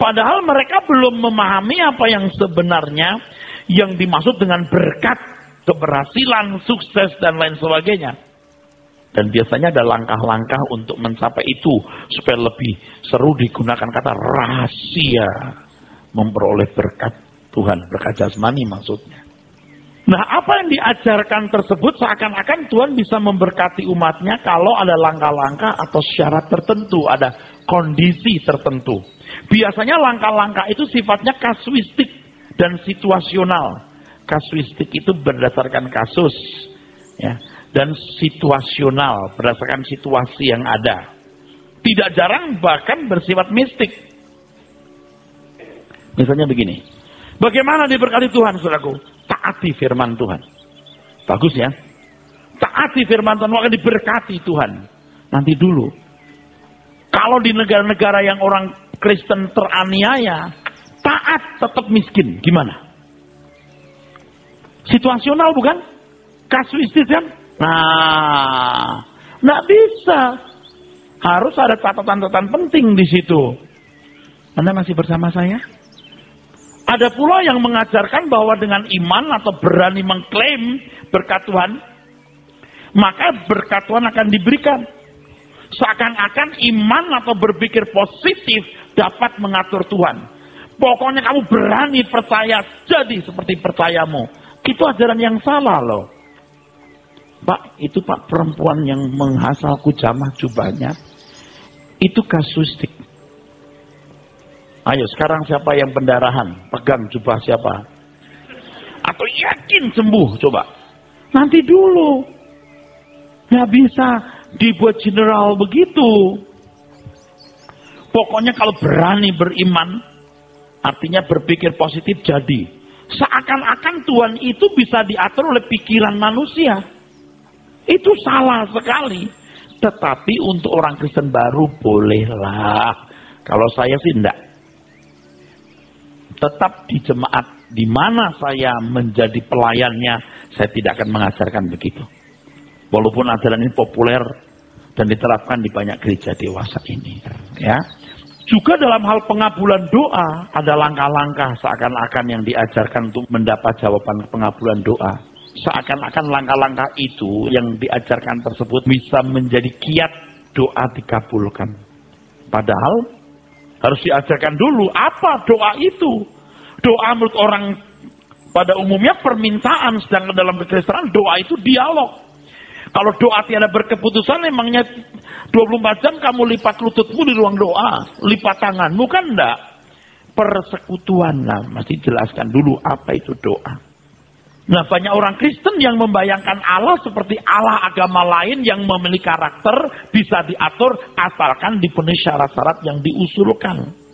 Padahal mereka belum memahami apa yang sebenarnya yang dimaksud dengan berkat, keberhasilan, sukses, dan lain sebagainya. Dan biasanya ada langkah-langkah untuk mencapai itu supaya lebih seru digunakan kata rahasia memperoleh berkat Tuhan, berkat jasmani maksudnya. Nah, apa yang diajarkan tersebut seakan-akan Tuhan bisa memberkati umatnya kalau ada langkah-langkah atau syarat tertentu, ada kondisi tertentu. Biasanya langkah-langkah itu sifatnya kasuistik dan situasional. Kasuistik itu berdasarkan kasus, ya. Dan situasional, berdasarkan situasi yang ada. Tidak jarang bahkan bersifat mistik. Misalnya begini, bagaimana diberkati Tuhan, saudaraku? Taati firman Tuhan. Bagus ya. Taati firman Tuhan, maka diberkati Tuhan. Nanti dulu. Kalau di negara-negara yang orang Kristen teraniaya, taat tetap miskin, gimana? Situasional bukan? Kasuistis kan? Nah, nggak bisa. Harus ada catatan-catatan penting di situ. Anda masih bersama saya? Ada pula yang mengajarkan bahwa dengan iman atau berani mengklaim berkat Tuhan, maka berkat Tuhan akan diberikan. Seakan-akan iman atau berpikir positif dapat mengatur Tuhan. Pokoknya kamu berani percaya, jadi seperti percayamu. Itu ajaran yang salah loh. Pak, itu Pak perempuan yang menghasal kujamah jubahnya, itu kasuistik. Ayo sekarang siapa yang pendarahan? Pegang jubah siapa? Atau yakin sembuh? Coba. Nanti dulu. Nggak bisa dibuat general begitu. Pokoknya kalau berani beriman, artinya berpikir positif jadi. Seakan-akan Tuhan itu bisa diatur oleh pikiran manusia. Itu salah sekali. Tetapi untuk orang Kristen baru bolehlah. Kalau saya sih enggak. Tetap di jemaat di mana saya menjadi pelayannya, saya tidak akan mengajarkan begitu. Walaupun ajaran ini populer dan diterapkan di banyak gereja dewasa ini, ya. Juga dalam hal pengabulan doa ada langkah-langkah seakan-akan yang diajarkan untuk mendapat jawaban pengabulan doa. Seakan-akan langkah-langkah itu yang diajarkan tersebut bisa menjadi kiat doa dikabulkan. Padahal harus diajarkan dulu apa doa itu. Doa menurut orang pada umumnya permintaan, sedangkan dalam kekristenan doa itu dialog. Kalau doa tiada berkeputusan, emangnya 24 jam kamu lipat lututmu di ruang doa, lipat tanganmu kan enggak? Persekutuan lah, mesti jelaskan dulu apa itu doa. Nah, banyak orang Kristen yang membayangkan Allah seperti Allah agama lain yang memiliki karakter, bisa diatur asalkan dipenuhi syarat-syarat yang diusulkan.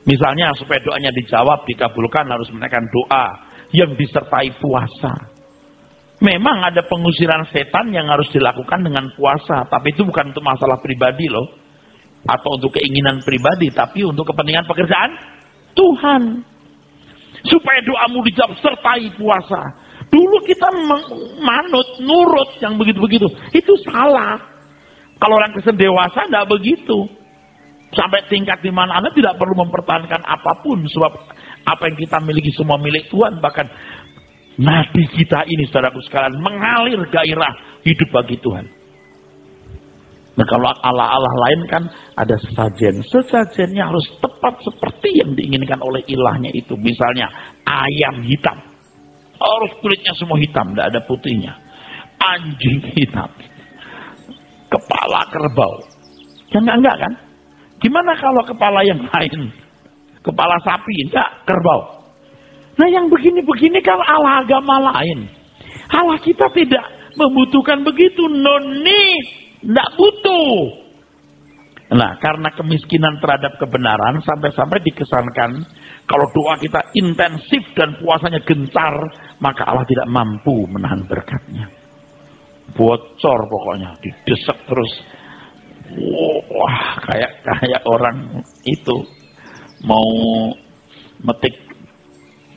Misalnya supaya doanya dijawab, dikabulkan harus menaikkan doa yang disertai puasa. Memang ada pengusiran setan yang harus dilakukan dengan puasa, tapi itu bukan untuk masalah pribadi loh, atau untuk keinginan pribadi, tapi untuk kepentingan pekerjaan Tuhan. Supaya doamu dijawab sertai puasa. Dulu kita manut, nurut yang begitu-begitu. Itu salah. Kalau orang Kristen dewasa tidak begitu. Sampai tingkat di mana Anda tidak perlu mempertahankan apapun. Sebab apa yang kita miliki semua milik Tuhan. Bahkan nadi kita ini, saudaraku sekalian, mengalir gairah hidup bagi Tuhan. Nah kalau Allah-Allah lain kan ada sesajen. Sesajennya harus tepat seperti yang diinginkan oleh ilahnya itu. Misalnya ayam hitam. Harus kulitnya semua hitam, tidak ada putihnya. Anjing hitam. Kepala kerbau. Ya enggak kan? Gimana kalau kepala yang lain? Kepala sapi, enggak, kerbau. Nah yang begini-begini kan Allah agama lain. Allah kita tidak membutuhkan begitu. No need. Tidak butuh. Nah karena kemiskinan terhadap kebenaran sampai-sampai dikesankan kalau doa kita intensif dan puasanya gencar, maka Allah tidak mampu menahan berkatnya. Bocor pokoknya, didesak terus. Wah, kayak orang itu mau metik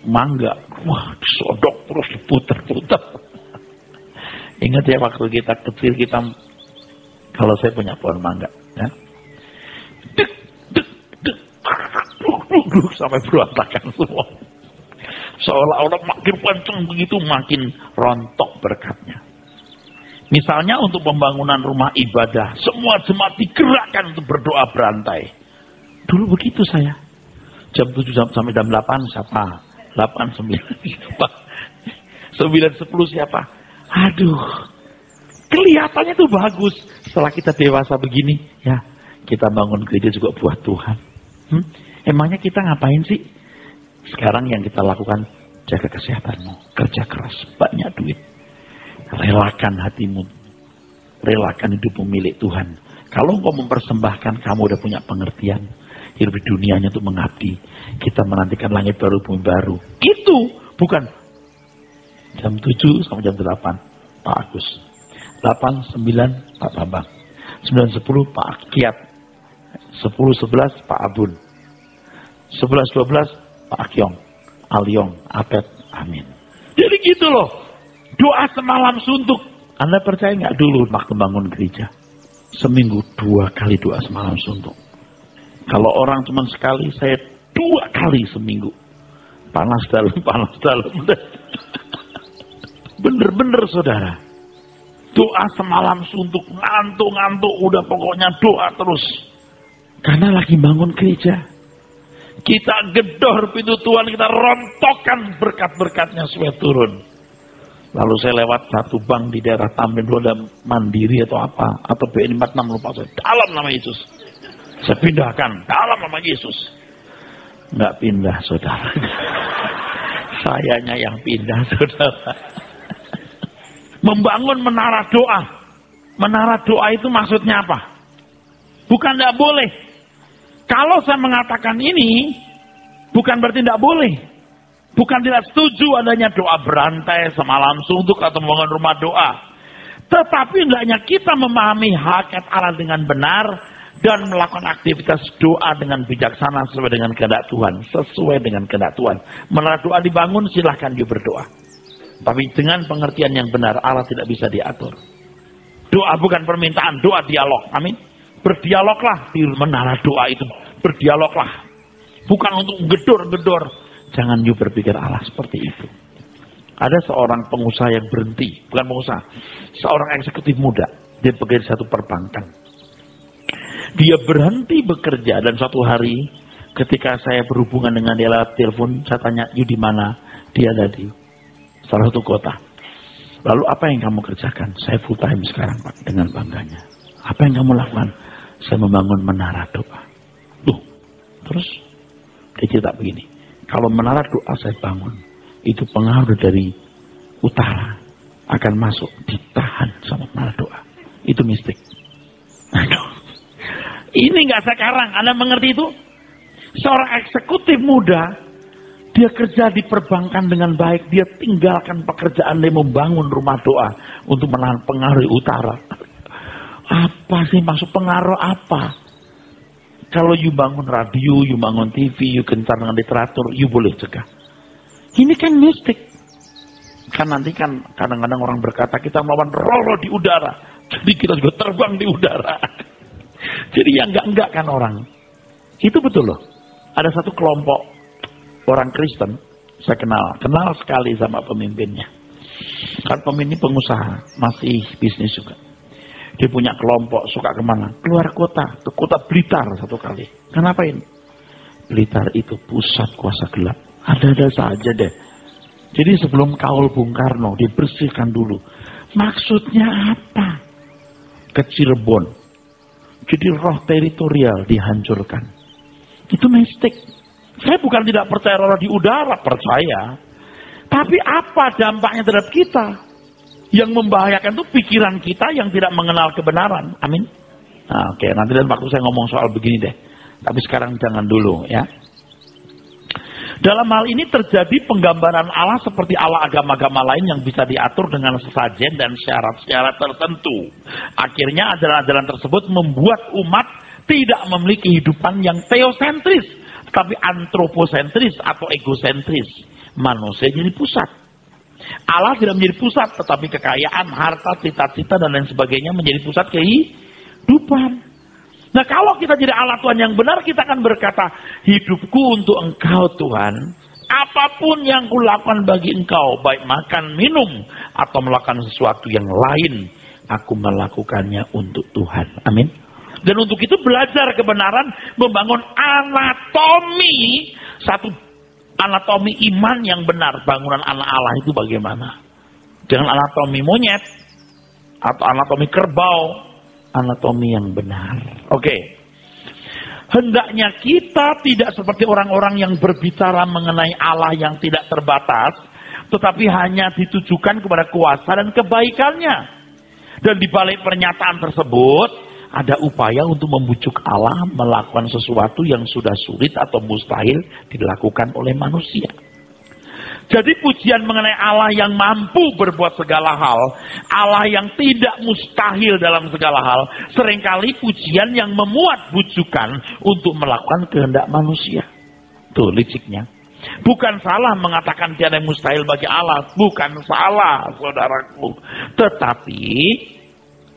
mangga, wah disodok terus diputer-puter. Ingat ya waktu kita kecil, kita kalau saya punya pohon mangga, ya, sampai berantakan semua. Seolah-olah makin kencang begitu, makin rontok berkatnya. Misalnya untuk pembangunan rumah ibadah, semua jemaat digerakkan untuk berdoa berantai. Dulu begitu saya. Jam 7 sampai jam 8 siapa? 8, 9 siapa? 9, 10 siapa? Aduh. Kelihatannya tuh bagus. Setelah kita dewasa begini, ya, kita bangun gereja juga buat Tuhan. Emangnya kita ngapain sih? Sekarang yang kita lakukan, jaga kesehatanmu, kerja keras, banyak duit. Relakan hatimu, relakan hidupmu milik Tuhan. Kalau engkau mempersembahkan, kamu udah punya pengertian. Hidup di dunianya untuk mengabdi. Kita menantikan langit baru, bumi baru. Itu bukan jam 7 sampai jam 8 Pak Agus, 8, 9 Pak Bambang, 9, 10 Pak Kiat, 10, 11 Pak Abun, 11, 12 Pak Akyong, Alyong, Apet, amin. Jadi gitu loh. Doa semalam suntuk. Anda percaya nggak dulu waktu bangun gereja? Seminggu 2 kali doa semalam suntuk. Kalau orang cuma sekali, saya 2 kali seminggu. Panas dalam, panas dalam. Bener-bener saudara. Doa semalam suntuk, ngantuk-ngantuk, udah pokoknya doa terus. Karena lagi bangun gereja. Kita gedor pintu Tuhan, kita rontokkan berkat-berkatnya supaya turun. Lalu saya lewat satu bank di daerah Tamrin, dulu ada Mandiri atau apa, atau BNI 46 lupa saya. Dalam nama Yesus. Saya pindahkan, dalam nama Yesus. Enggak pindah saudara. Sayanya yang pindah saudara. Membangun menara doa. Menara doa itu maksudnya apa? Bukan tidak boleh. Kalau saya mengatakan ini, bukan berarti tidak boleh. Bukan tidak setuju adanya doa berantai semalam suntuk atau membangun rumah doa. Tetapi hendaknya kita memahami hakikat Allah dengan benar dan melakukan aktivitas doa dengan bijaksana sesuai dengan kehendak Tuhan. Sesuai dengan kehendak Tuhan. Menara doa dibangun, silahkan dia berdoa. Tapi dengan pengertian yang benar, Allah tidak bisa diatur. Doa bukan permintaan, doa dialog. Amin. Berdialoglah di menara doa itu. Berdialoglah. Bukan untuk gedor-gedor. Jangan you berpikir Allah seperti itu. Ada seorang pengusaha yang berhenti. Bukan pengusaha. Seorang eksekutif muda. Dia bekerja di satu perbankan. Dia berhenti bekerja. Dan suatu hari ketika saya berhubungan dengan dia lewat telepon. Saya tanya, you di mana? Dia ada di salah satu kota. Lalu apa yang kamu kerjakan? Saya full time sekarang Pak. Dengan bangganya. Apa yang kamu lakukan? Saya membangun menara doa. Loh. Terus dia cerita begini. Kalau menara doa saya bangun, itu pengaruh dari utara akan masuk, ditahan sama menara doa. Itu mistik. Aduh. Ini nggak sekarang, Anda mengerti itu? Seorang eksekutif muda, dia kerja di perbankan dengan baik, dia tinggalkan pekerjaan, dia membangun rumah doa untuk menahan pengaruh utara. Apa sih maksud pengaruh apa? Kalau you bangun radio, you bangun TV, you gencar dengan literatur, you boleh cegah. Ini kan mistik. Kan nanti kan kadang-kadang orang berkata kita melawan roh di udara. Jadi kita juga terbang di udara. Jadi yang enggak kan orang. Itu betul loh. Ada satu kelompok orang Kristen, saya kenal sekali sama pemimpinnya. Kan pemimpin pengusaha, masih bisnis juga. Dia punya kelompok, suka kemana? Keluar kota, ke kota Blitar satu kali. Kenapa ini? Blitar itu pusat kuasa gelap. Ada-ada saja deh. Jadi sebelum kaul Bung Karno dibersihkan dulu. Maksudnya apa? Ke Cirebon. Jadi roh teritorial dihancurkan. Itu mistik. Saya bukan tidak percaya roh di udara, percaya. Tapi apa dampaknya terhadap kita? Yang membahayakan itu pikiran kita yang tidak mengenal kebenaran. Amin. Nah, oke, nanti dan waktu saya ngomong soal begini deh. Tapi sekarang jangan dulu ya. Dalam hal ini terjadi penggambaran Allah seperti Allah agama-agama lain yang bisa diatur dengan sesajen dan syarat-syarat tertentu. Akhirnya ajaran-ajaran tersebut membuat umat tidak memiliki kehidupan yang teosentris, tapi antroposentris atau egosentris. Manusia jadi pusat. Allah tidak menjadi pusat, tetapi kekayaan, harta, cita-cita, dan lain sebagainya menjadi pusat kehidupan. Nah, kalau kita jadi alat Tuhan yang benar, kita akan berkata, hidupku untuk Engkau Tuhan, apapun yang kulakukan bagi Engkau, baik makan, minum, atau melakukan sesuatu yang lain, aku melakukannya untuk Tuhan. Amin. Dan untuk itu belajar kebenaran, membangun anatomi, satu anatomi iman yang benar. Bangunan anak Allah itu bagaimana? Dengan anatomi monyet, atau anatomi kerbau, anatomi yang benar. Oke. Hendaknya kita tidak seperti orang-orang yang berbicara mengenai Allah yang tidak terbatas, tetapi hanya ditujukan kepada kuasa dan kebaikannya. Dan di balik pernyataan tersebut, ada upaya untuk membujuk Allah melakukan sesuatu yang sudah sulit atau mustahil dilakukan oleh manusia. Jadi pujian mengenai Allah yang mampu berbuat segala hal, Allah yang tidak mustahil dalam segala hal, seringkali pujian yang memuat bujukan untuk melakukan kehendak manusia. Tuh liciknya. Bukan salah mengatakan tiada yang mustahil bagi Allah, bukan salah saudaraku. Tetapi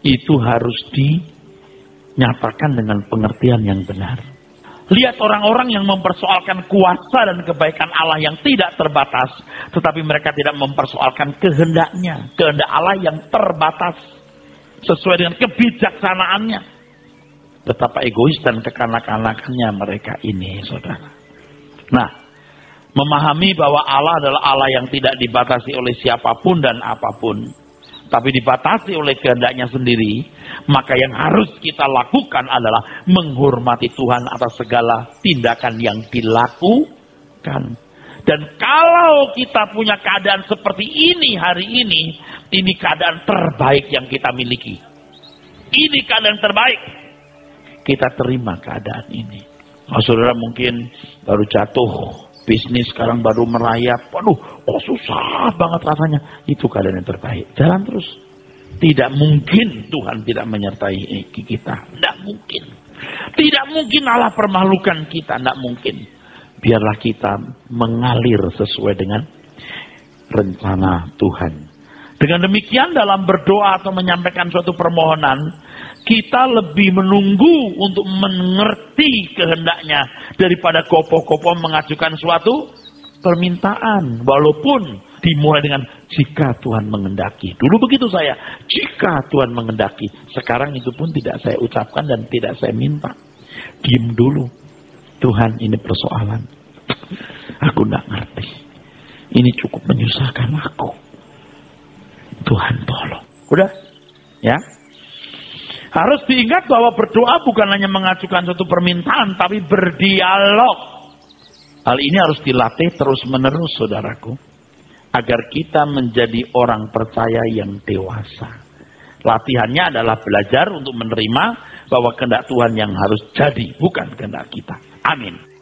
itu harus dinyatakan dengan pengertian yang benar. Lihat orang-orang yang mempersoalkan kuasa dan kebaikan Allah yang tidak terbatas, tetapi mereka tidak mempersoalkan kehendaknya, kehendak Allah yang terbatas, sesuai dengan kebijaksanaannya. Betapa egois dan kekanak-kanakannya mereka ini, saudara. Nah, memahami bahwa Allah adalah Allah yang tidak dibatasi oleh siapapun dan apapun, tapi dibatasi oleh kehendaknya sendiri, maka yang harus kita lakukan adalah menghormati Tuhan atas segala tindakan yang dilakukan. Dan kalau kita punya keadaan seperti ini hari ini keadaan terbaik yang kita miliki. Ini keadaan terbaik. Kita terima keadaan ini. Oh, saudara mungkin baru jatuh bisnis, sekarang baru merayap. Waduh, kok susah banget rasanya. Itu keadaan yang terbaik. Jalan terus. Tidak mungkin Tuhan tidak menyertai kita. Tidak mungkin. Tidak mungkin Allah permalukan kita. Tidak mungkin. Biarlah kita mengalir sesuai dengan rencana Tuhan. Dengan demikian dalam berdoa atau menyampaikan suatu permohonan, kita lebih menunggu untuk mengerti kehendaknya daripada kopoh-kopoh mengajukan suatu permintaan. Walaupun dimulai dengan jika Tuhan mengendaki. Dulu begitu saya, jika Tuhan mengendaki. Sekarang itu pun tidak saya ucapkan dan tidak saya minta. Diam dulu. Tuhan, ini persoalan. Aku tidak ngerti. Ini cukup menyusahkan aku. Tuhan tolong. Udah? Ya? Harus diingat bahwa berdoa bukan hanya mengajukan suatu permintaan, tapi berdialog. Hal ini harus dilatih terus-menerus, saudaraku. Agar kita menjadi orang percaya yang dewasa. Latihannya adalah belajar untuk menerima bahwa kehendak Tuhan yang harus jadi, bukan kehendak kita. Amin.